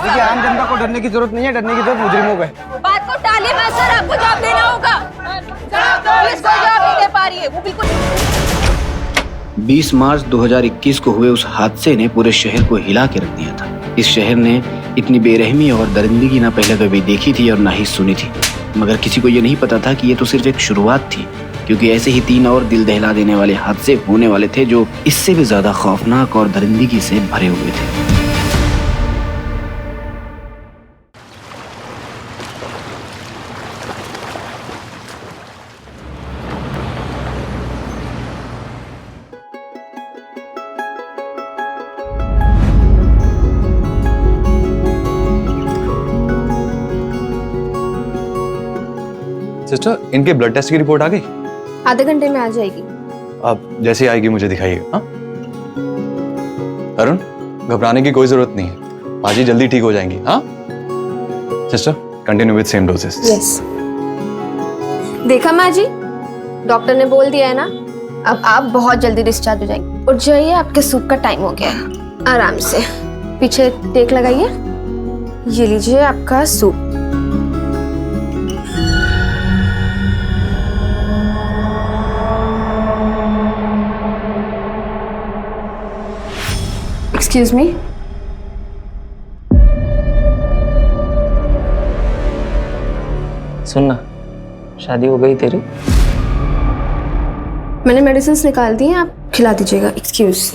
देखिए आम जनता को डरने की जरूरत नहीं है, डरने की जरूरत मुजरिमों को है। बात को टालिए मत सर, आपको जवाब देना होगा। पुलिस कोई जवाब नहीं दे पा रही है, वो बिल्कुल। 20 मार्च 2021 को हुए उस हादसे ने पूरे शहर को हिला के रख दिया था। इस शहर ने इतनी बेरहमी और दरिंदगी ना पहले कभी देखी थी और ना ही सुनी थी। मगर किसी को ये नहीं पता था कि ये तो सिर्फ एक शुरुआत थी, क्योंकि ऐसे ही 3 और दिल दहला देने वाले हादसे होने वाले थे जो इससे भी ज्यादा खौफनाक और दरिंदगी से भरे हुए थे। सिस्टर, इनके ब्लड टेस्ट की रिपोर्ट आ गई? आधे घंटे में आ जाएगी। अब जैसे आएगी मुझे दिखाइएगा। हाँ अरुण, घबराने की कोई जरूरत नहीं है, बाजी जल्दी ठीक हो जाएंगी। हाँ sister, continue with same doses. Yes. देखा माँ जी, डॉक्टर ने बोल दिया है ना, अब आप बहुत जल्दी डिस्चार्ज हो जाएंगे। उठ जाइए, आपके सूप का टाइम हो गया है। आराम से पीछे टेक लगाइए। ये लीजिए आपका सूप। Excuse me. सुनना, शादी हो गई तेरी? मैंने मेडिसिन निकाल दी हैं, आप खिला दीजिएगा। एक्सक्यूज।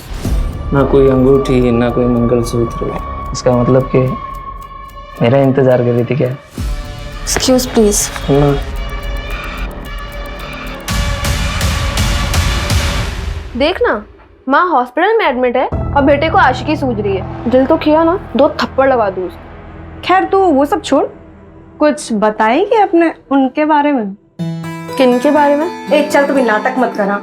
ना कोई अंगूठी, ना कोई मंगलसूत्र, इसका मतलब कि मेरा इंतजार कर रही थी क्या? Excuse please. सुनना, देखना, माँ हॉस्पिटल में एडमिट है और बेटे को आशिकी सूझ रही है। दिल तो किया ना, 2 थप्पड़ लगा दूँ उसको। खैर तू वो सब छोड़, कुछ बताएगी अपने उनके बारे में? किन के बारे में? एक चल, तू भी नाटक मत करा।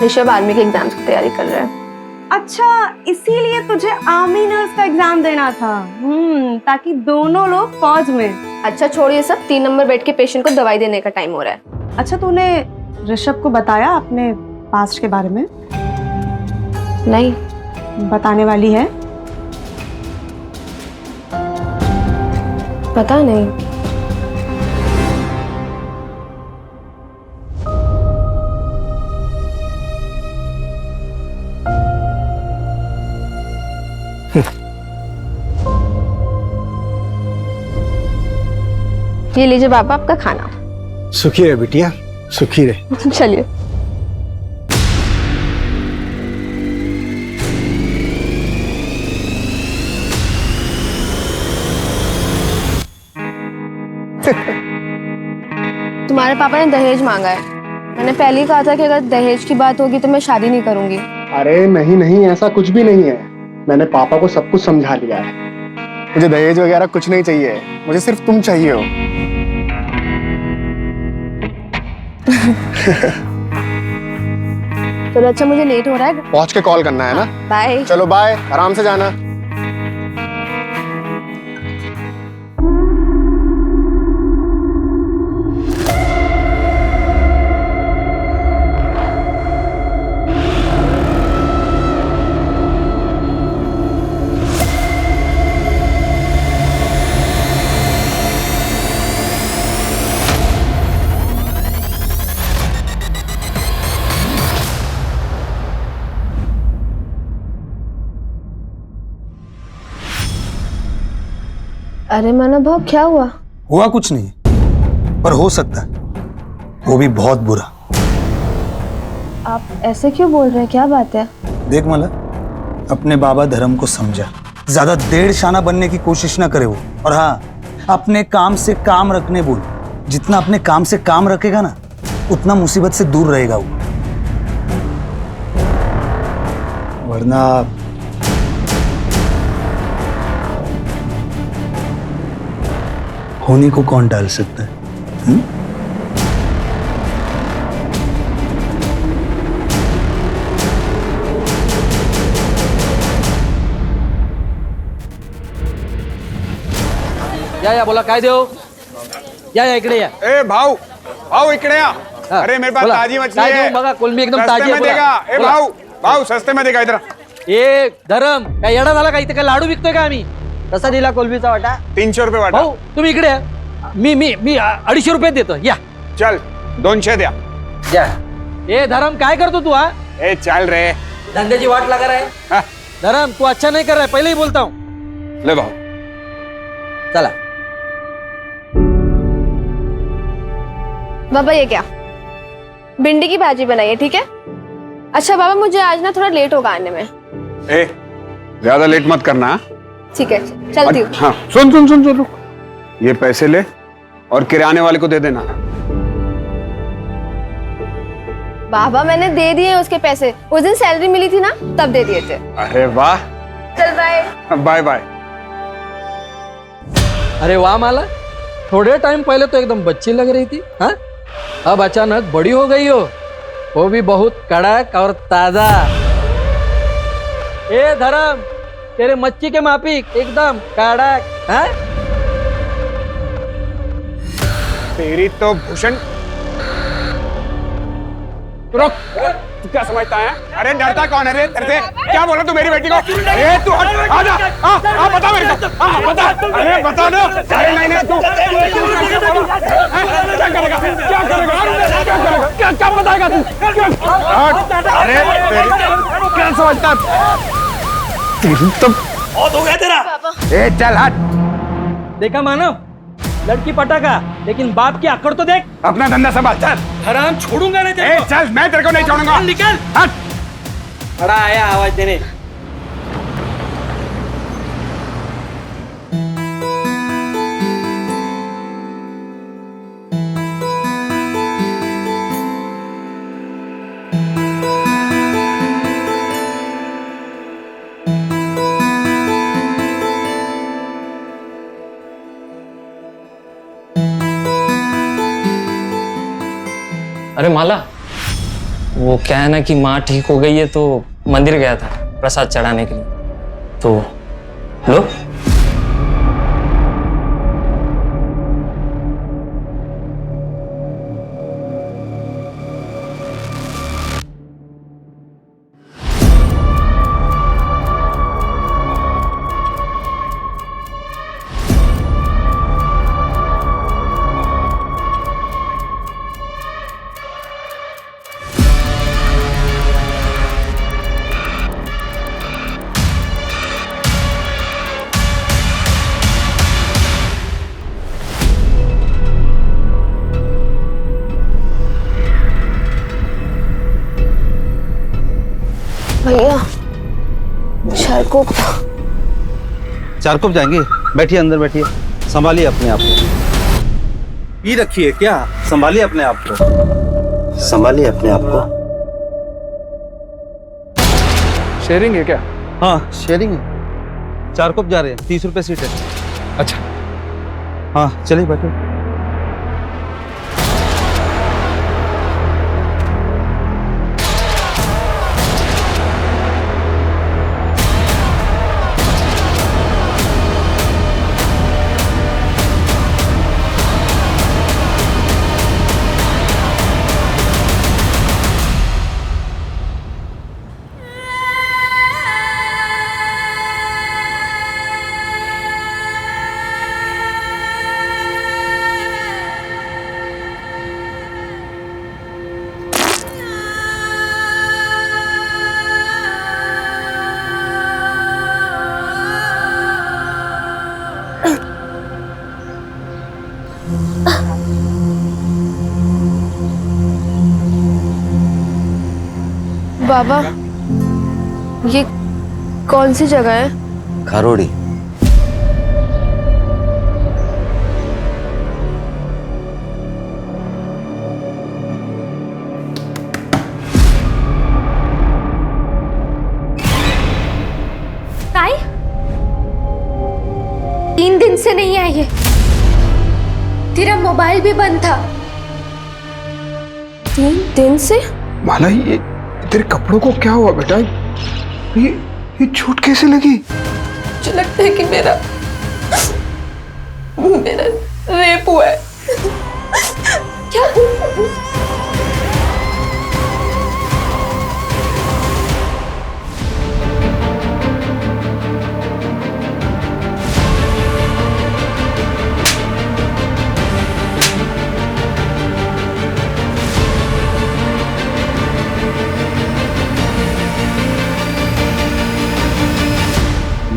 ऋषभ आर्मी के एग्जाम्स की तैयारी कर रहा है। अच्छा, इसीलिए तुझे आर्मी नर्स का एग्जाम देना था? ताकि दोनों लोग फौज में। अच्छा छोड़िए सब, 3 नंबर बेड के पेशेंट को दवाई देने का टाइम हो रहा है। अच्छा, तूने ऋषभ को बताया अपने पास्ट के बारे में? नहीं। बताने वाली है? पता नहीं। ये लीजिए बाबा आपका खाना। सुखी रहे बिटिया, सुखी रहे। चलिए। तुम्हारे पापा ने दहेज मांगा है। मैंने पहले ही कहा था कि अगर दहेज की बात होगी तो मैं शादी नहीं करूंगी। अरे नहीं नहीं, ऐसा कुछ भी नहीं है। मैंने पापा को सब कुछ समझा दिया है। मुझे दहेज वगैरह कुछ नहीं चाहिए, मुझे सिर्फ तुम चाहिए हो। चलो अच्छा, मुझे लेट हो रहा है। पहुंच के कॉल करना है ना? बाय। चलो बाय, आराम से जाना। अरे माना भाव, क्या हुआ? हुआ कुछ नहीं, पर हो सकता है, वो भी बहुत बुरा। आप ऐसे क्यों बोल रहे हैं, क्या बात है? देख मला, अपने बाबा धर्म को समझा, ज्यादा देड़ शाना बनने की कोशिश ना करे वो। और हाँ, अपने काम से काम रखने बोल। जितना अपने काम से काम रखेगा ना, उतना मुसीबत से दूर रहेगा वो। वरना होने को कौन टाल सकता है? या बोला काय देऊ? या इकडे या। ए भाऊ, भाऊ इकडे या। अरे मेरे पास ताजी मछली है। बघा, कोलंबी एकदम सस्ते ताजी में है। देगा। ए भाऊ, भाऊ सस्ते में देगा, इधर ए धरम काय येडा झाला का इथे काय लाडू विकतोय का आम्ही कसा दिला कोलबीचा वाटा 300 रुपये वाटा भाऊ तुम्ही इकडे या. मी 250 रुपये देतो या चल 200 द्या या ए धरम काय करतो तू हा ए चल रे धंद्याची वाट लगा रहा है हा, धरम तू अच्छा नहीं कर रहा है पहले ही बोलता हूँ ले भाऊ चला बाबा ये क्या भिंडी की भाजी बनाई है ठीक है। अच्छा बाबा मुझे आज ना थोड़ा लेट होगा आने में। ए ज्यादा लेट मत करना ठीक है चलती हूँ। हाँ सुन सुन सुन सुन रुक ये पैसे ले और किराने वाले को दे देना बाबा मैंने दे दिए उसके पैसे, उस दिन सैलरी मिली थी ना तब दे दिए थे। अरे वाह चल बाय बाय बाय अरे वाह माला थोड़े टाइम पहले तो एकदम बच्ची लग रही थी हाँ अब अचानक बड़ी हो गई हो वो भी बहुत कड़क और ताजा। ए धर्म तेरे मच्छी के माफिक एकदम कड़क हाँ तेरी तो भूषण रुक तू क्या समझता है अरे डरता कौन है रे तेरे से क्या बोला तू मेरी बेटी को अरे तू हट आ जा बता मेरे को बता अरे बता ना अरे नहीं नहीं तू क्या करेगा क्या करेगा क्या बताएगा तू अरे क्या समझता तेरी तो बहुत हो गया तेरा ए चल हट देखा मानव लड़की पटाखा लेकिन बाप की आकड़ तो देख। अपना धंधा संभाल चल हराम छोड़ूंगा नहीं तेरे को। चल मैं तेरे को नहीं छोड़ूंगा निकल हट बड़ा आया आवाज देने अरे माला वो क्या है ना कि माँ ठीक हो गई है तो मंदिर गया था प्रसाद चढ़ाने के लिए तो लो भैया चारकोप चारकोप जाएंगे बैठिए अंदर बैठिए संभालिए अपने आप को पी रखिए क्या संभालिए अपने आप को संभालिए अपने आप को शेयरिंग है क्या हाँ शेयरिंग है चारकोप जा रहे हैं 30 रुपए सीट है अच्छा हाँ चलिए बैठो बाबा ये कौन सी जगह है। खारोड़ी ताई 3 दिन से नहीं आई है, तेरा मोबाइल भी बंद था। 3 दिन से माला ये तेरे कपड़ों को क्या हुआ बेटा ये चोट कैसे लगी मुझे लगता है कि मेरा रेप हुआ है। क्या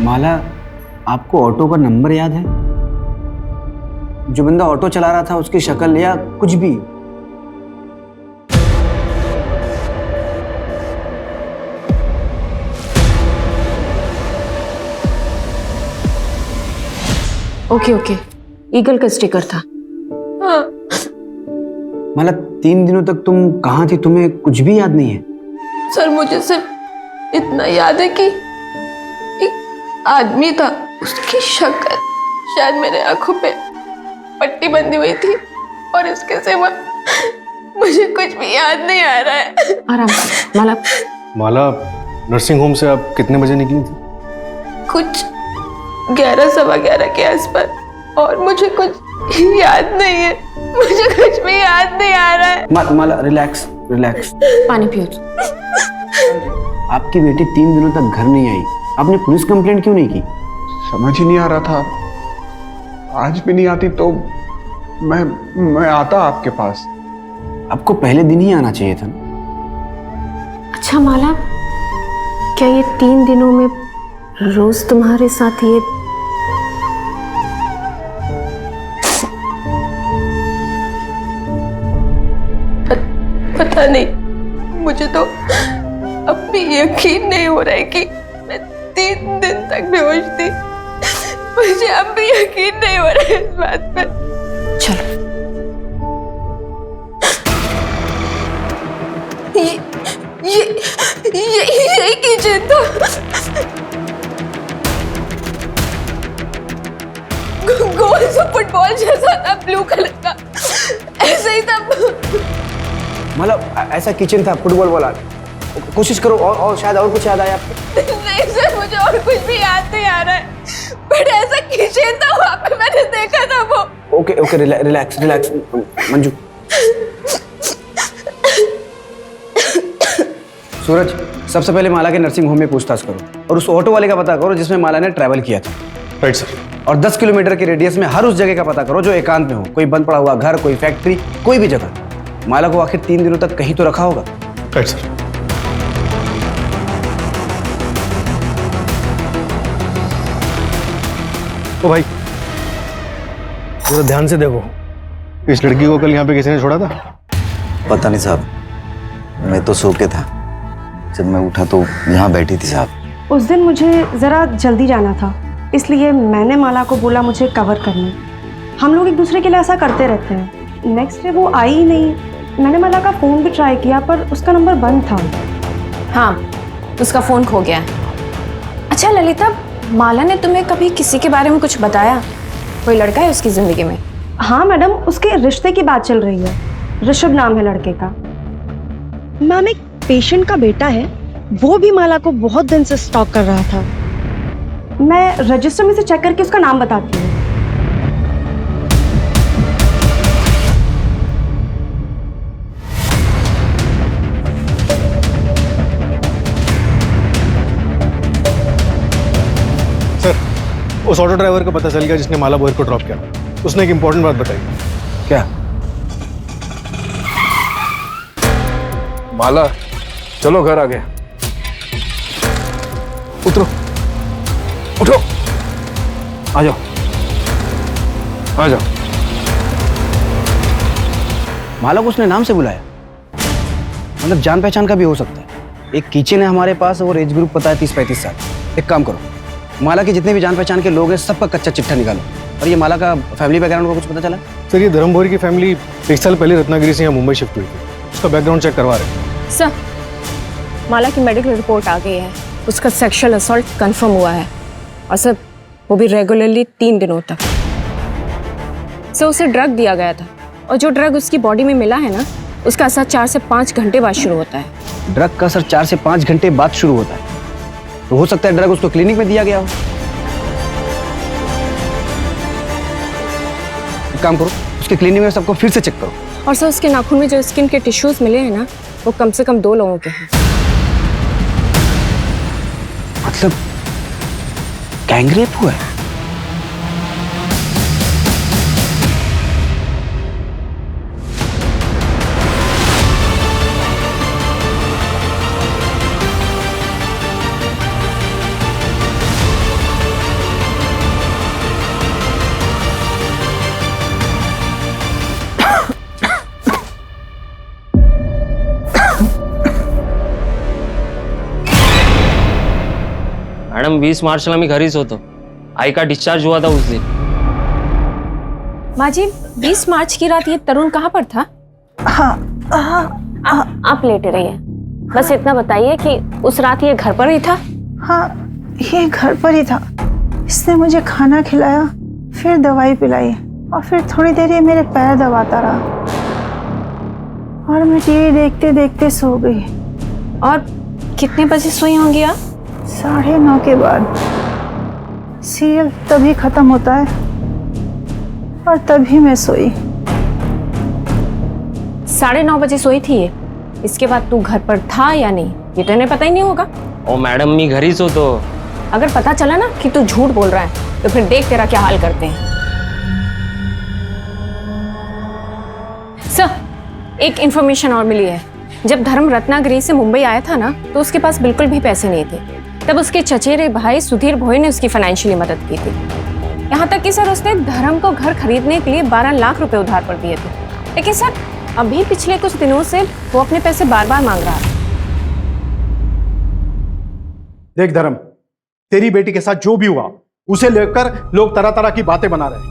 माला, आपको ऑटो का नंबर याद है? जो बंदा ऑटो चला रहा था उसकी शक्ल या कुछ भी? ओके ओके, ईगल का स्टिकर था। हाँ। माला, 3 दिनों तक तुम कहाँ थी? तुम्हें कुछ भी याद नहीं है? सर मुझे सिर्फ इतना याद है कि एक आदमी था, उसकी शक्ल शायद मेरे आंखों पे पट्टी बंधी हुई थी और इसके सिवा मुझे कुछ भी याद नहीं आ रहा है। आराम से माला। माला, नर्सिंग होम से आप कितने बजे निकली थी? कुछ 11 सवा 11 के आसपास, और मुझे कुछ याद नहीं है, मुझे कुछ भी याद नहीं आ रहा है। माला, रिलैक्स रिलैक्स। पानी पियो। आपकी बेटी 3 दिनों तक घर नहीं आई, आपने पुलिस कंप्लेंट क्यों नहीं की? समझ ही नहीं आ रहा था। आज भी नहीं आती तो मैं आता आपके पास। आपको पहले दिन ही आना चाहिए था। अच्छा माला, क्या ये 3 दिनों में रोज तुम्हारे साथ ये पता नहीं, मुझे तो अब भी यकीन नहीं हो रहा है कि मैं 3 दिन तक बेहोश थी। मुझे अब भी यकीन नहीं हो रहा है इस बात पे। चलो ये किचन था। गोल सा फुटबॉल जैसा था, ब्लू कलर का, ऐसे ही था। मतलब ऐसा किचन था, फुटबॉल वाला? कोशिश करो और शायद और कुछ याद आया आपको। नहीं सर, मुझे और कुछ भी याद नहीं आ रहा है, बट ऐसा किचन था, वहाँ पे मैंने देखा था वो। Okay okay, relax relax Manju. Suraj, सबसे पहले माला के नर्सिंग होम में पूछताछ करो और उस ऑटो वाले का पता करो जिसमें माला ने ट्रैवल किया था। Right sir. और 10 किलोमीटर के रेडियस में हर उस जगह का पता करो जो एकांत में हो, कोई बंद पड़ा हुआ घर, कोई फैक्ट्री, कोई भी जगह। माला को आखिर 3 दिनों तक कहीं तो रखा होगा। Right sir. ओ भाई, जरा ध्यान से देखो, इस लड़की को कल यहाँ पे किसी ने छोड़ा था? पता नहीं साहब, मैं तो सो के था, जब मैं उठा तो यहाँ बैठी थी साहब। उस दिन मुझे ज़रा जल्दी जाना था, इसलिए मैंने माला को बोला मुझे कवर करने। हम लोग एक दूसरे के लिए ऐसा करते रहते हैं। नेक्स्ट डे वो आई ही नहीं। मैंने माला का फ़ोन भी ट्राई किया पर उसका नंबर बंद था। हाँ, उसका फोन खो गया है। अच्छा ललिता, माला ने तुम्हें कभी किसी के बारे में कुछ बताया? कोई लड़का है उसकी जिंदगी में? हाँ मैडम, उसके रिश्ते की बात चल रही है। ऋषभ नाम है लड़के का। मैम, एक पेशेंट का बेटा है, वो भी माला को बहुत दिन से स्टॉक कर रहा था। मैं रजिस्टर में से चेक करके उसका नाम बताती हूँ। सर, उस ऑटो ड्राइवर का पता चल गया जिसने माला बोहर को ड्रॉप किया। उसने एक इंपॉर्टेंट बात बताई। क्या? माला, चलो घर आ गए। उतरो, उठो, आ जाओ आ जाओ। माला को उसने नाम से बुलाया? मतलब जान पहचान का भी हो सकता है। एक किचन है हमारे पास और एज ग्रुप पता है 30-35 साल। एक काम करो, माला के जितने भी जान पहचान के लोग हैं सबका कच्चा चिट्ठा निकालो। और ये माला का फैमिली बैकग्राउंड का कुछ पता चला? सर, ये धर्म बोहर की फैमिली 1 साल पहले रत्नागिरी से यहाँ मुंबई शिफ्ट हुई थी। उसका बैकग्राउंड चेक करवा रहे हैं। सर, माला की मेडिकल रिपोर्ट आ गई है। उसका सेक्सुअल असॉल्ट कंफर्म हुआ है, और सर वो भी रेगुलरली 3 दिनों तक। सर उसे ड्रग दिया गया था, और जो ड्रग उसकी बॉडी में मिला है ना, उसका असर 4 से 5 घंटे बाद शुरू होता है। ड्रग का असर 4 से 5 घंटे बाद शुरू होता है, तो हो सकता है ड्रग उसको क्लिनिक में दिया गया हो। एक काम करो, उसके क्लिनिक में सबको फिर से चेक करो। और सर उसके नाखून में जो स्किन के टिश्यूज मिले हैं ना, वो कम से कम 2 लोगों के हैं। मतलब गैंगरेप हुआ है? मैडम 20 मार्चला मी घरीच होतो. आई का डिस्चार्ज हुआ था उस दिन. माँ जी 20 मार्च की रात ये तरुण कहाँ पर था? आप लेटे रहिए, बस इतना बताइए कि उस रात ये घर पर ही था? हाँ, ये घर पर ही था. इसने मुझे खाना खिलाया, फिर दवाई पिलाई और फिर थोड़ी देर ये मेरे पैर दबाता रहा और मैं टीवी देखते देखते सो गई. और कितने बजे सोई होंगी आप? 9:30 के बाद. सीरियल तभी खत्म होता है और तभी मैं सोई. 9:30 बजे सोई थी ये. इसके बाद तू घर पर था या नहीं ये तो इन्हें पता ही नहीं होगा. ओ मैडम मी घरीच होतो. अगर पता चला ना कि तू झूठ बोल रहा है तो फिर देख तेरा क्या हाल करते हैं. सर, एक इंफॉर्मेशन और मिली है. जब धर्म रत्नागिरी से मुंबई आया था ना तो उसके पास बिल्कुल भी पैसे नहीं थे. तब उसके चचेरे भाई सुधीर भोई ने उसकी फाइनेंशियली मदद की थी. यहाँ तक कि सर उसने धर्म को घर खरीदने के लिए 12 लाख रुपए उधार पर दिए थे. लेकिन सर अभी पिछले कुछ दिनों से वो अपने पैसे बार बार मांग रहा है. देख धर्म, तेरी बेटी के साथ जो भी हुआ उसे लेकर लोग तरह तरह की बातें बना रहे हैं.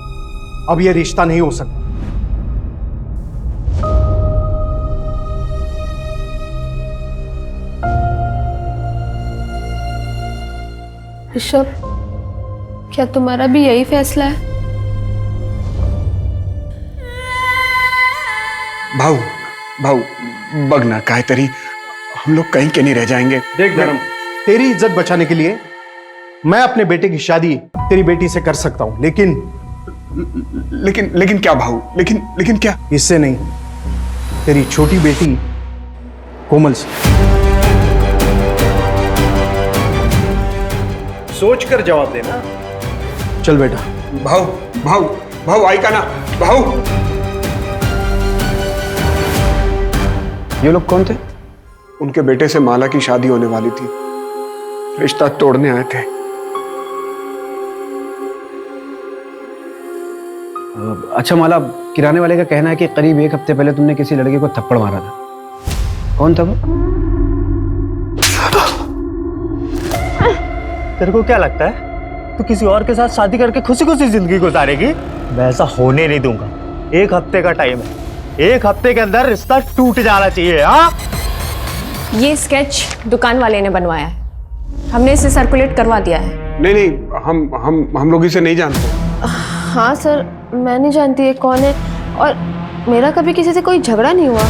अब ये रिश्ता नहीं हो सकता. ऋषभ, क्या तुम्हारा भी यही फैसला है? भाऊ भाऊ बघ ना काहीतरी, हम लोग कहीं के नहीं रह जाएंगे. देख धर्म, तेरी इज्जत बचाने के लिए मैं अपने बेटे की शादी तेरी बेटी से कर सकता हूं, लेकिन क्या भाऊ? लेकिन क्या? इससे नहीं, तेरी छोटी बेटी कोमल से. सोच कर जवाब देना. चल बेटा. भाऊ आई का ना भाऊ. ये लोग कौन थे? उनके बेटे से माला की शादी होने वाली थी, रिश्ता तोड़ने आए थे. अच्छा माला, किराने वाले का कहना है कि करीब 1 हफ्ते पहले तुमने किसी लड़के को थप्पड़ मारा था. कौन था वो? तेरे को क्या लगता है तू किसी और के साथ शादी करके खुशी खुशी जिंदगी गुजारेगी? मैं ऐसा होने नहीं दूंगा. 1 हफ्ते का टाइम है, 1 हफ्ते के अंदर रिश्ता टूट जाना चाहिए. हाँ, ये स्केच दुकान वाले ने बनवाया है. हमने इसे सर्कुलेट करवा दिया है. नहीं, हम लोग इसे नहीं जानते. हाँ सर, मैं नहीं जानती ये कौन है और मेरा कभी किसी से कोई झगड़ा नहीं हुआ.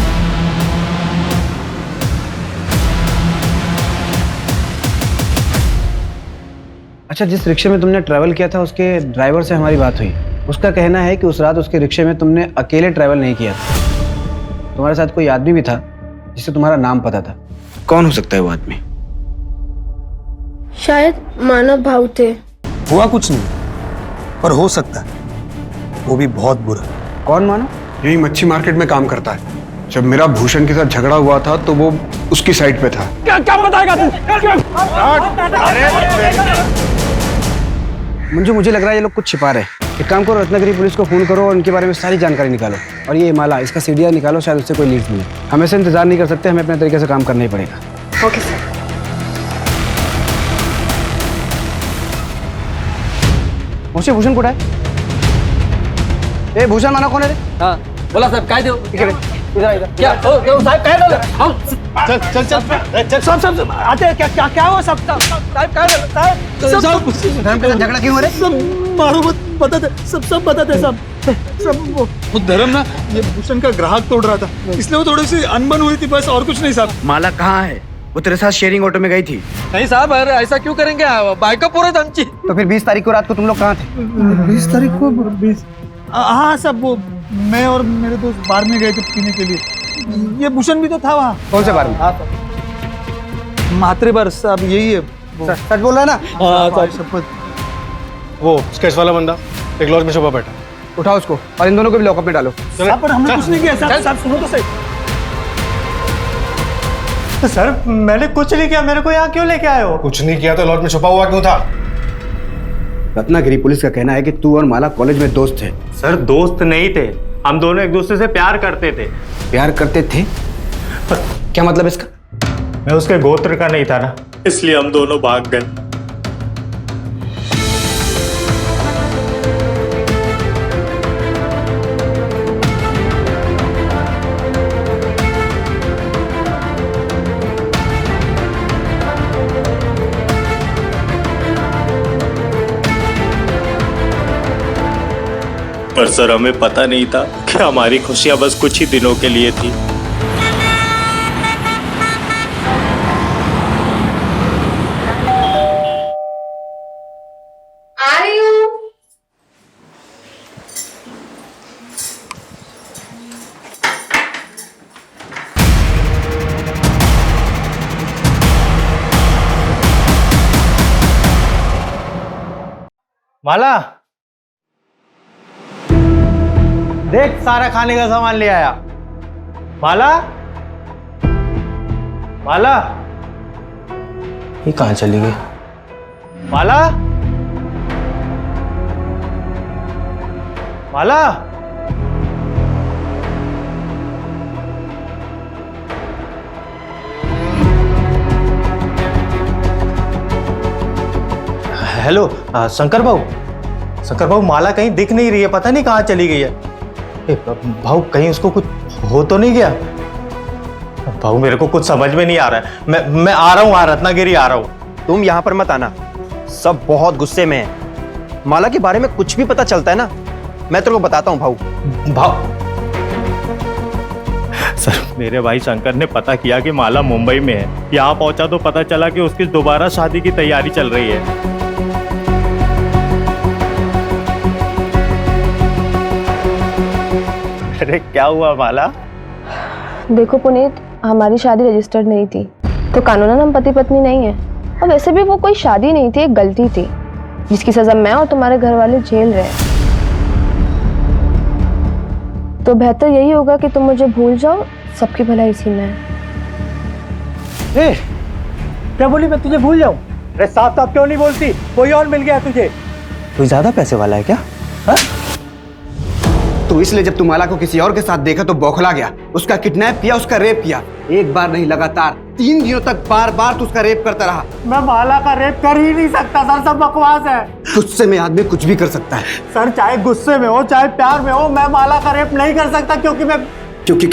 अच्छा, जिस रिक्शे में तुमने ट्रैवल किया था उसके ड्राइवर से हमारी बात हुई. उसका कहना है कि उस रात उसके रिक्शे में तुमने अकेले ट्रैवल नहीं किया था. तुम्हारे साथ कोई आदमी भी था जिसे तुम्हारा नाम पता था. कौन हो सकता है वो आदमी? शायद मानव भाव थे. हुआ कुछ नहीं, पर हो सकता है वो भी बहुत बुरा. कौन मानव? यही मच्छी मार्केट में काम करता है. जब मेरा भूषण के साथ झगड़ा हुआ था तो वो उसकी साइड पे था. क्या बताएगा तू? मंजू, मुझे लग रहा है ये लोग कुछ छिपा रहे हैं. एक काम करो, रत्नागिरी पुलिस को फोन करो और उनके बारे में सारी जानकारी निकालो. और ये माला, इसका सीडीआर निकालो, शायद उससे कोई लीड मिले. हम ऐसे इंतजार नहीं कर सकते, हमें अपने तरीके से काम करना ही पड़ेगा. Okay sir. मुझसे भूषण कुठं आहे? ए भूषण मानव कोण आहे रे? हाँ, बोला साहब काय देऊ? इकडे. इधर. क्या? साहब काय झालं? चल सब आते हैं. क्या हुआ सब? साहब काय झालं? साहब धर्म के साथ झगड़ा क्यों हो रहा है? सब मारो मत, बताते सब बताते सब. वो धर्म ना ये भूषण का ग्राहक तोड़ रहा था, इसलिए वो थोड़ी सी अनबन हुई थी, बस और कुछ नहीं साहब. माला कहाँ है? वो तेरे साथ शेयरिंग ऑटो में गई थी. नहीं साहब, अरे ऐसा क्यों करेंगे? बाइक पूरे आमची. तो फिर 20 तारीख को रात को तुम लोग कहाँ थे? 20 तारीख को 20. हाँ सब, वो मैं और मेरे दोस्त बार में गए थे पीने के लिए. ये भूषण भी तो था वहाँ. कौन से बार में? मात्रे बार साहब, यही है. सच बोल रहा है ना? हाँ शपथ. वो स्केच वाला बंदा एक लॉज में छुपा बैठा. उठाओ उसको और इन दोनों को भी लॉकअप में डालो. पर हमने कुछ नहीं किया साहब. सुनो तो सही. सर मैंने कुछ नहीं किया, मेरे को यहाँ क्यों लेके आए हो? कुछ नहीं किया तो लॉज में छुपा हुआ क्यों था? रत्नागिरी पुलिस का कहना है कि तू और माला कॉलेज में दोस्त थे. सर दोस्त नहीं थे, हम दोनों एक दूसरे से प्यार करते थे. प्यार करते थे? क्या मतलब इसका? मैं उसके गोत्र का नहीं था ना, इसलिए हम दोनों भाग गए. पर सर हमें पता नहीं था कि हमारी खुशियां बस कुछ ही दिनों के लिए थी। आ रही हूँ। माला, देख सारा खाने का सामान ले आया। माला, माला, ये कहाँ चली गई? माला, माला, हेलो शंकर भाऊ, माला कहीं दिख नहीं रही है, पता नहीं कहाँ चली गई है। भाऊ कहीं उसको कुछ हो तो नहीं गया? भाऊ मेरे को कुछ समझ में नहीं आ रहा है। मैं आ रहा हूँ, रत्नागिरी आ रहा हूँ। तुम यहाँ पर मत आना, सब बहुत गुस्से में है। माला के बारे में कुछ भी पता चलता है ना, मैं तेरे को बताता हूँ भाऊ। सर मेरे भाई शंकर ने पता किया कि माला मुंबई में है। यहाँ पहुंचा तो पता चला कि उसकी दोबारा शादी की तैयारी चल रही है। अरे क्या हुआ माला? देखो पुनीत, हमारी शादी रजिस्टर्ड नहीं थी, तो कानूनन हम पति पत्नी नहीं है। और वैसे भी वो कोई शादी नहीं थी, एक गलती थी जिसकी सजा मैं और तुम्हारे घर वाले झेल रहे हैं। तो बेहतर यही होगा कि तुम मुझे भूल जाओ, सबकी भलाई इसी में है। ए, क्या बोली मैं तुझे भूल जाऊं? अरे साफ साफ क्यों नहीं बोलती? कोई और मिल गया तुझे? कोई ज्यादा पैसे वाला है क्या? हा? तो इसलिए जब तुम माला को किसी और के साथ देखा तो बौखला गया, उसका किडनैप किया, उसका रेप किया। एक बार नहीं, लगातार 3 दिनों तक बार बार तू उसका रेप करता रहा। मैं माला का रेप कर ही नहीं सकता सर, सब बकवास है। गुस्से में आदमी कुछ भी कर सकता है सर, चाहे गुस्से में हो चाहे प्यार में हो, मैं माला का रेप नहीं कर सकता। क्योंकि मैं क्योंकि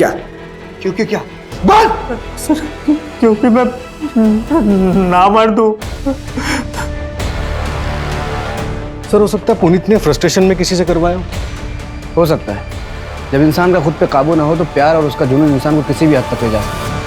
क्या बोल सर, क्योंकि मैं ना मर दूं। सर हो सकता है पुनीत ने फ्रस्ट्रेशन में किसी से करवाया हो सकता है। जब इंसान का खुद पे काबू ना हो तो प्यार और उसका जुनून इंसान को किसी भी हद तक ले जा सकता है।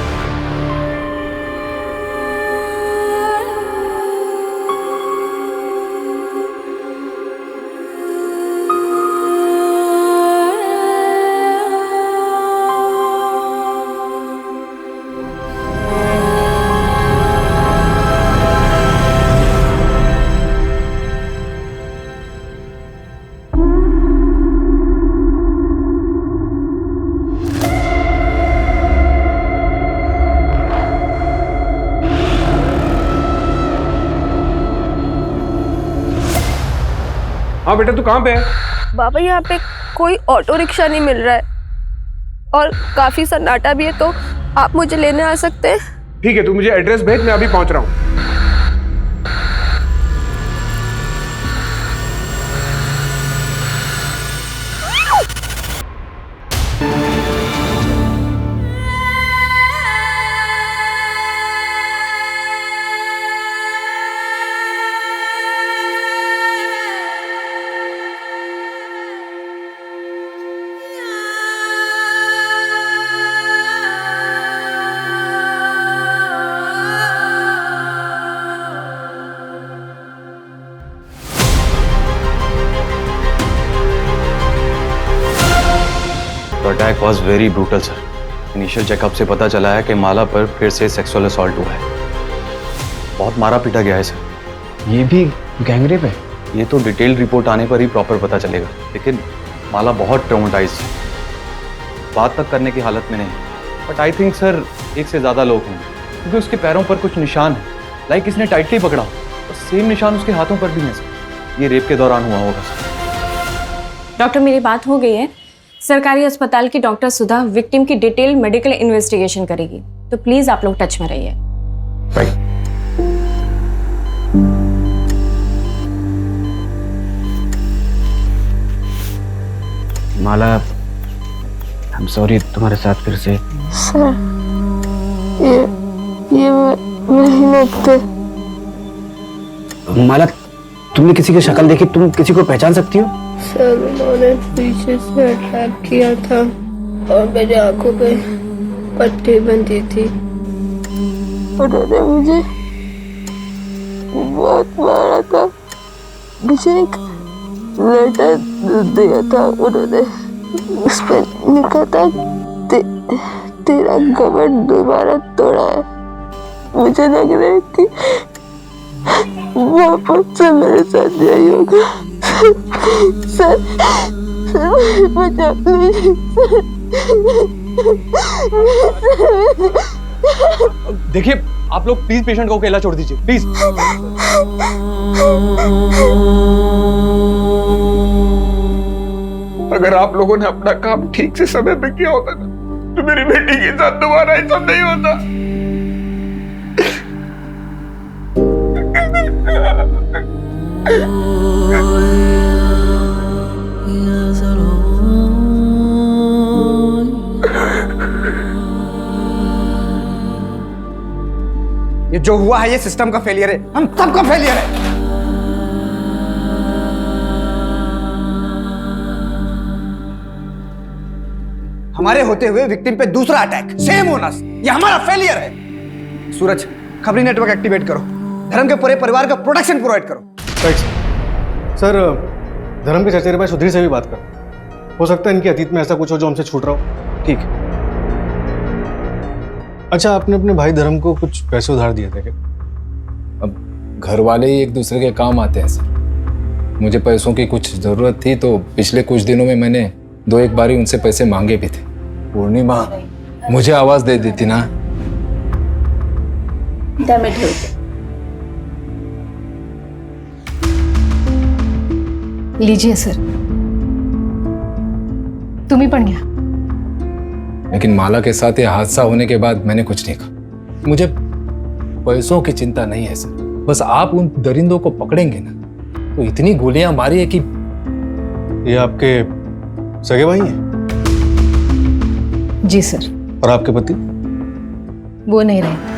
हाँ बेटा, तू कहाँ पे है? बाबा यहाँ पे कोई ऑटो रिक्शा नहीं मिल रहा है और काफी सन्नाटा भी है, तो आप मुझे लेने आ सकते हैं? ठीक है, तू मुझे एड्रेस भेज, मैं अभी पहुंच रहा हूँ। Attack was very brutal sir. Initial checkup से पता चला है कि माला पर फिर से सेक्सुअल असॉल्ट हुआ है। बहुत मारा पीटा गया है सर। ये भी गैंगरेप है? ये तो डिटेल्ड रिपोर्ट आने पर ही प्रॉपर पता चलेगा, लेकिन माला बहुत ट्रॉमेटाइज्ड है, बात तक करने की हालत में नहीं। बट आई थिंक सर एक से ज़्यादा लोग होंगे, क्योंकि उसके पैरों पर कुछ निशान है, लाइक इसने टाइटली पकड़ा और सेम निशान उसके हाथों पर भी हैं सर। ये रेप के दौरान हुआ होगा सर। डॉक्टर, मेरी बात हो गई है। सरकारी अस्पताल की डॉक्टर सुधा विक्टिम की डिटेल मेडिकल इन्वेस्टिगेशन करेगी, तो प्लीज आप लोग टच में रहिए। Right. Mala, I am sorry तुम्हारे साथ फिर से। सर, ये नहीं लगते। माला तुमने किसी की शक्ल देखी? तुम किसी को पहचान सकती हो? सर उन्होंने पीछे से अटैक किया था और मेरी आंखों पे पट्टी बंधी थी। उन्होंने मुझे बहुत मारा था। मुझे एक लेटर दिया था उन्होंने, उस पर लिखा था तेरा घमंड दोबारा तोड़ा है। मुझे लग रहा है कि वापस से मेरे साथ यही होगा। सर बचा लीजिए। देखिए आप लोग प्लीज पेशेंट को अकेला छोड़ दीजिए प्लीज। अगर आप लोगों ने अपना काम ठीक से समय पे किया होता ना तो मेरी बेटी के साथ दोबारा ऐसा नहीं होता। ये जो हुआ है ये सिस्टम का फेलियर है, हम सबका फेलियर है। हमारे होते हुए विक्टिम पे दूसरा अटैक, सेम होनस, ये हमारा फेलियर है। सूरज, खबरी नेटवर्क एक्टिवेट करो, धर्म के पूरे परिवार का प्रोटेक्शन प्रोवाइड करो। Right sir. धर्म के चचेरे भाई सुधीर से भी बात कर, हो सकता है इनके अतीत में ऐसा कुछ हो जो हमसे छूट रहा हो। ठीक। अच्छा, आपने अपने भाई धर्म को कुछ पैसे उधार दिए थे क्या? अब घर वाले ही एक दूसरे के काम आते हैं सर। मुझे पैसों की कुछ ज़रूरत थी तो पिछले कुछ दिनों में मैंने 2-1 बारी उनसे पैसे मांगे भी थे। पूर्णिमा मुझे आवाज दे देती ना। लीजिए सर, तुम्ही पण घ्या। लेकिन माला के साथ ये हादसा होने के बाद मैंने कुछ नहीं कहा। मुझे पैसों की चिंता नहीं है सर, बस आप उन दरिंदों को पकड़ेंगे ना तो इतनी गोलियां मारी है कि। ये आपके सगे भाई हैं? जी सर। और आपके पति? वो नहीं रहे।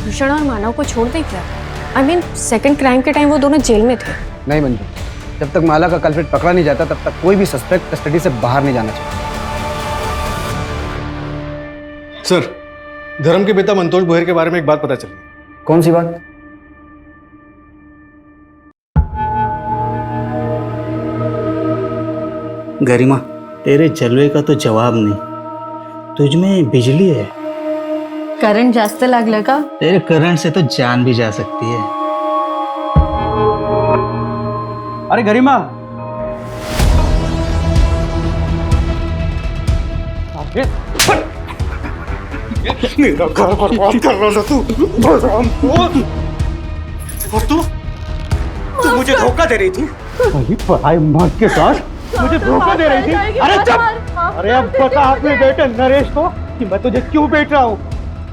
भूषण और मानव को छोड़ दे क्या? I mean, सेकंड क्राइम के टाइम वो दोनों जेल में थे। नहीं मंजू, जब तक माला का कल्प्रिट पकड़ा नहीं जाता तब तक कोई भी सस्पेक्ट कस्टडी से बाहर नहीं जाना चाहिए। सर, धर्म के पिता मंतोष बोहर के बारे में एक बात पता चली। कौन सी बात? गरिमा, तेरे जलवे का तो जवाब नहीं, तुझमें बिजली है। करंट जास्त लागलं का? तेरे करंट से तो जान भी जा सकती है। अरे गरिमा, मेरा घर बर्बाद कर रहा था तू। और तू मुझे धोखा दे रही थी। वही पढ़ाई मर्द के साथ मुझे धोखा दे रही थी। अरे चुप! अरे अब बता अपने बेटे नरेश को कि मैं तुझे क्यों बेच रहा हूँ।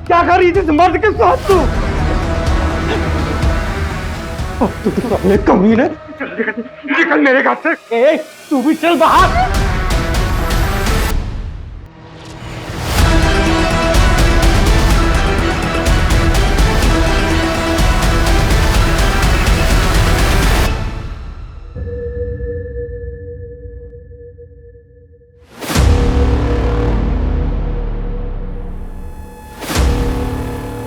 क्या कर रही थी इस मर्द के साथ तू? तू तो साले कमीने। निकल मेरे घर से। ए, तू भी चल बाहर।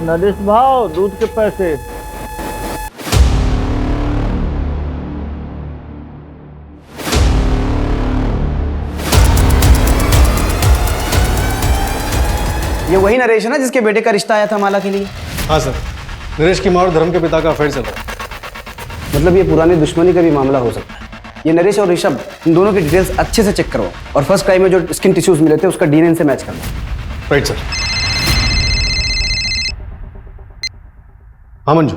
नरेश भाव, दूध के पैसे। ये वही नरेश है ना जिसके बेटे का रिश्ता आया था माला के लिए? हाँ सर, नरेश की माँ और धर्म के पिता का अफेयर चल रहा है। मतलब ये पुरानी दुश्मनी का भी मामला हो सकता है। ये नरेश और ऋषभ, इन दोनों की डिटेल्स अच्छे से चेक करवाओ और फर्स्ट क्राइम में जो स्किन टिश्यूज मिले थे उसका डीएनए से मैच करना। Right sir. हाँ मंजू।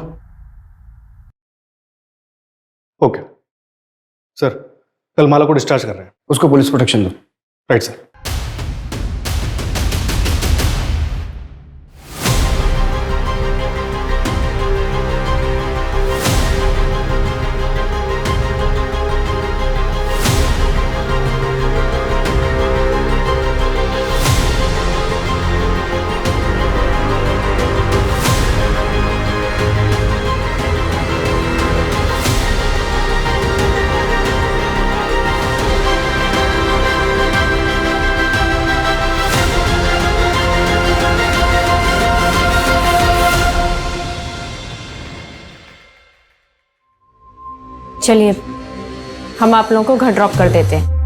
ओके सर, कल माला को डिस्चार्ज कर रहे हैं। उसको पुलिस प्रोटेक्शन दो। Right sir. चलिए हम आप लोगों को घर ड्रॉप कर देते हैं।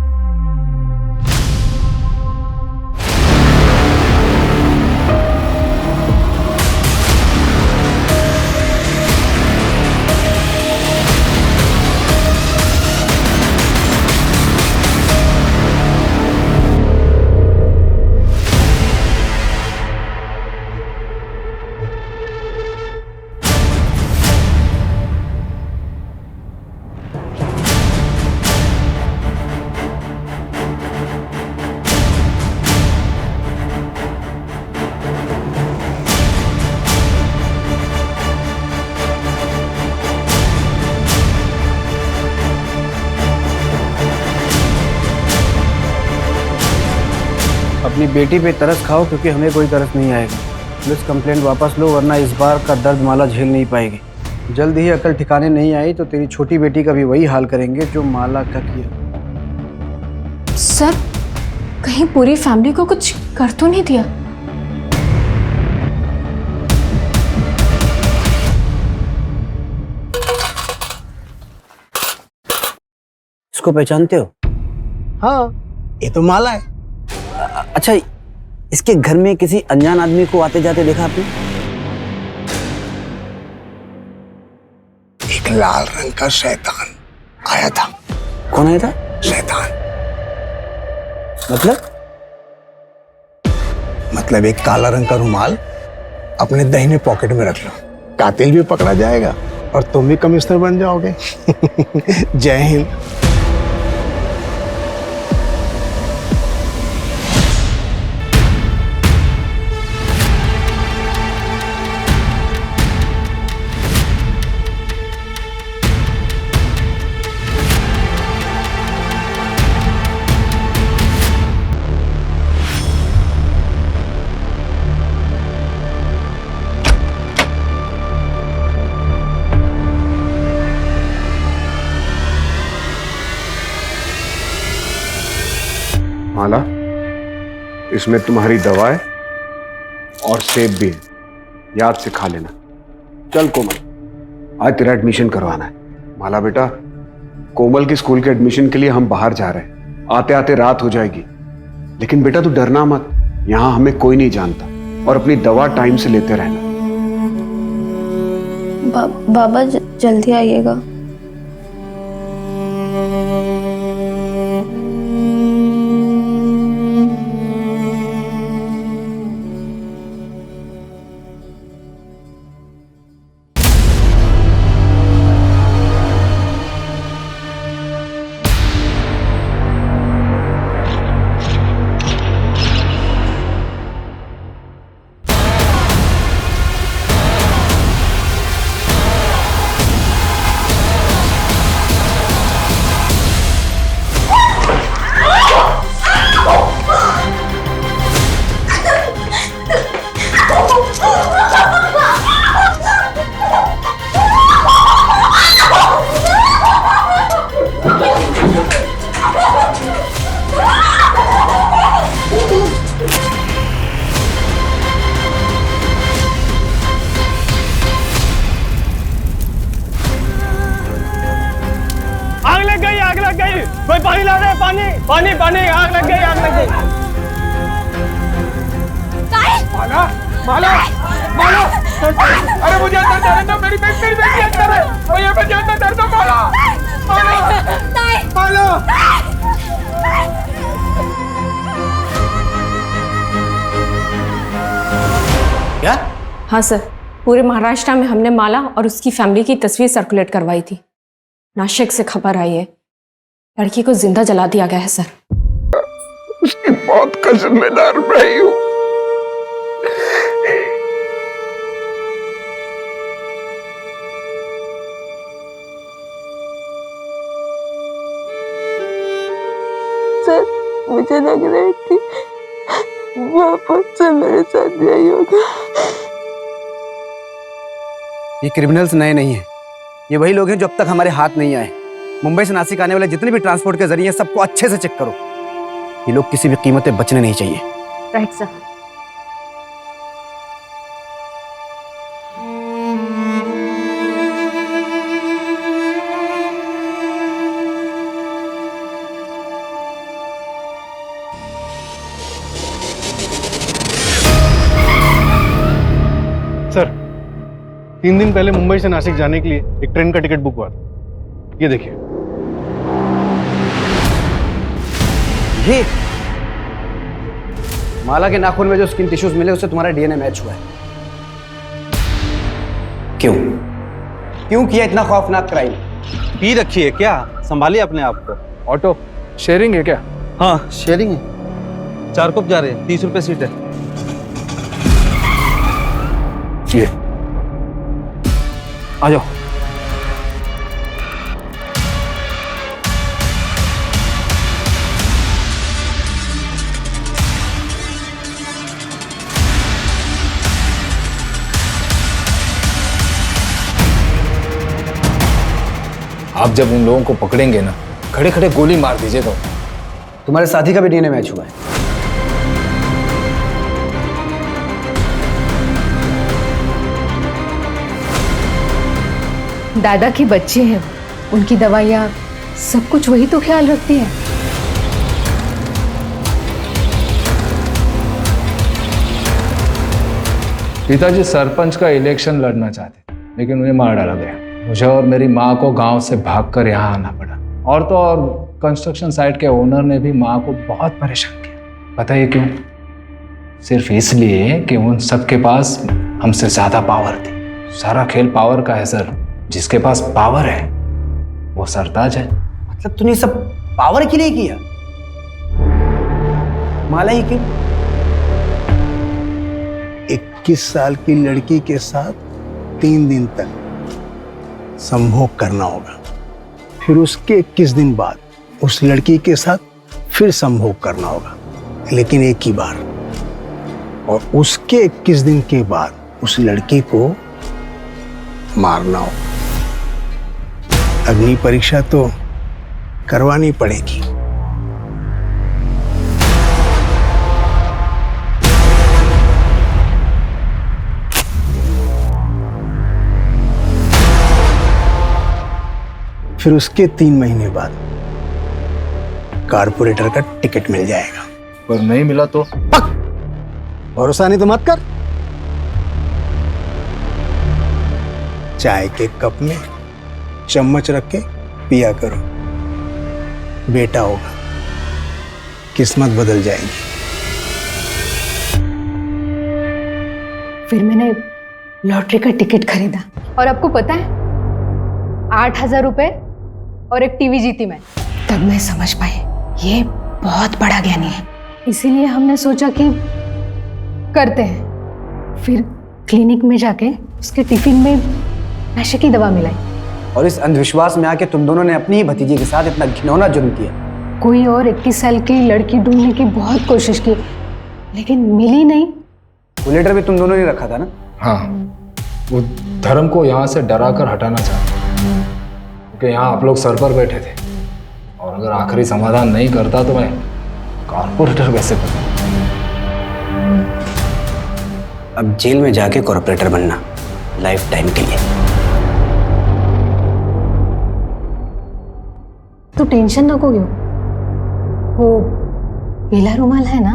अपनी बेटी पे तरस खाओ, क्योंकि हमें कोई तरस नहीं आएगा। पुलिस कंप्लेंट वापस लो, वरना इस बार का दर्द माला झेल नहीं पाएगी। जल्द ही अकल ठिकाने नहीं आई तो तेरी छोटी बेटी का भी वही हाल करेंगे जो माला का किया। सर कहीं पूरी फैमिली को कुछ कर तो नहीं दिया? इसको पहचानते हो? हाँ, ये तो माला है। अच्छा, इसके घर में किसी अनजान आदमी को आते जाते देखा आपने? एक लाल रंग का शैतान आया था। कौन आया था? शैतान मतलब एक काला रंग का रुमाल अपने दाहिने पॉकेट में रख लो, कातिल भी पकड़ा जाएगा और तुम भी कमिश्नर बन जाओगे। जय हिंद। माला, इसमें तुम्हारी दवाएं और सेब भी है, याद से खा लेना। चल कोमल, आज तेरा एडमिशन करवाना है। माला बेटा, कोमल की स्कूल के एडमिशन के लिए हम बाहर जा रहे हैं। आते आते रात हो जाएगी, लेकिन बेटा तू डरना मत, यहाँ हमें कोई नहीं जानता, और अपनी दवा टाइम से लेते रहना। बाबा जल्दी आइएगा। कोई पानी ला रहे, पानी पानी पानी, आग लग गई, आग लग गई। माला माला माला, अरे मुझे अंदर जाने दो, मेरी बेटी अंदर है, मुझे अंदर जाने दो। माला माला माला। क्या? हाँ सर, पूरे महाराष्ट्र में हमने माला और उसकी फैमिली की तस्वीर सर्कुलेट करवाई थी। नासिक से खबर आई है, लड़की को जिंदा जला दिया गया है सर। उसकी मौत का जिम्मेदार मैं ही हूं। सर, मुझे लग रही थी वापस से मेरे साथ यही होगा। ये क्रिमिनल्स नए नहीं हैं, ये वही लोग हैं जो अब तक हमारे हाथ नहीं आए। मुंबई से नासिक आने वाले जितने भी ट्रांसपोर्ट के जरिए सबको अच्छे से चेक करो। ये लोग किसी भी कीमत पे बचने नहीं चाहिए। Right sir. सर 3 दिन पहले मुंबई से नासिक जाने के लिए एक ट्रेन का टिकट बुक हुआ था। ये देखिए। ये माला के नाखून में जो स्किन टिश्यूज मिले उससे तुम्हारा डीएनए मैच हुआ है। क्यों क्यों किया इतना खौफनाक क्राइम? पी रखी है क्या? संभालिए अपने आप को। ऑटो शेयरिंग है क्या? हाँ शेयरिंग है। 4 कप जा रहे हैं, 30 रुपए सीट है। ये आ जाओ। आप जब उन लोगों को पकड़ेंगे ना, खड़े खड़े गोली मार दीजिएगा। तुम्हारे साथी का भी डीएनए मैच हुआ है। दादा की बच्चे हैं, उनकी दवाइयाँ सब कुछ वही तो ख्याल रखती है। पिताजी सरपंच का इलेक्शन लड़ना चाहते, लेकिन उन्हें मार डाला गया। मुझे और मेरी माँ को गांव से भागकर यहाँ आना पड़ा। और तो और कंस्ट्रक्शन साइट के ओनर ने भी माँ को बहुत परेशान किया। बताइए क्यों? सिर्फ इसलिए कि उन सबके पास हमसे ज्यादा पावर थी। सारा खेल पावर का है सर। जिसके पास पावर है वो सरताज है। मतलब तूने सब पावर के लिए किया? माला ही की 21 साल की लड़की के साथ 3 दिन तक संभोग करना होगा, फिर उसके 21 दिन बाद उस लड़की के साथ फिर संभोग करना होगा, लेकिन एक ही बार। और उसके 21 दिन के बाद उस लड़की को मारना होगा। अग्नि परीक्षा तो करवानी पड़ेगी। फिर उसके 3 महीने बाद कारपोरेटर का टिकट मिल जाएगा। पर नहीं मिला तो? भरोसा नहीं तो मत कर। चाय के कप में चम्मच रख के पिया करो, बेटा होगा, किस्मत बदल जाएगी। फिर मैंने लॉटरी का टिकट खरीदा और आपको पता है 8,000 रुपए और एक टीवी जीती मैं। तब मैं समझ पाई ये बहुत बड़ा ज्ञानी है। इसीलिए हमने सोचा कि करते हैं। फिर क्लिनिक में जाके उसके टिफिन में नशे की दवा मिलाई। और इस अंधविश्वास में आके तुम दोनों ने अपनी ही भतीजी के साथ इतना घिनौना जुर्म किया। कोई और 21 साल की लड़की ढूंढने की बहुत कोशिश की, लेकिन मिली नहीं। वो लेटर भी तुम दोनों ने रखा था ना? हाँ, वो धर्म को यहाँ से डरा कर हटाना चाहते, क्योंकि यहाँ आप लोग सर पर बैठे थे। और अगर आखिरी समाधान नहीं करता तो मैं कॉर्पोरेटर कैसे बनूं? अब जेल में जाके कॉर्पोरेटर बनना लाइफ टाइम के लिए। तो टेंशन नको क्यों, वो पीला रुमाल है ना,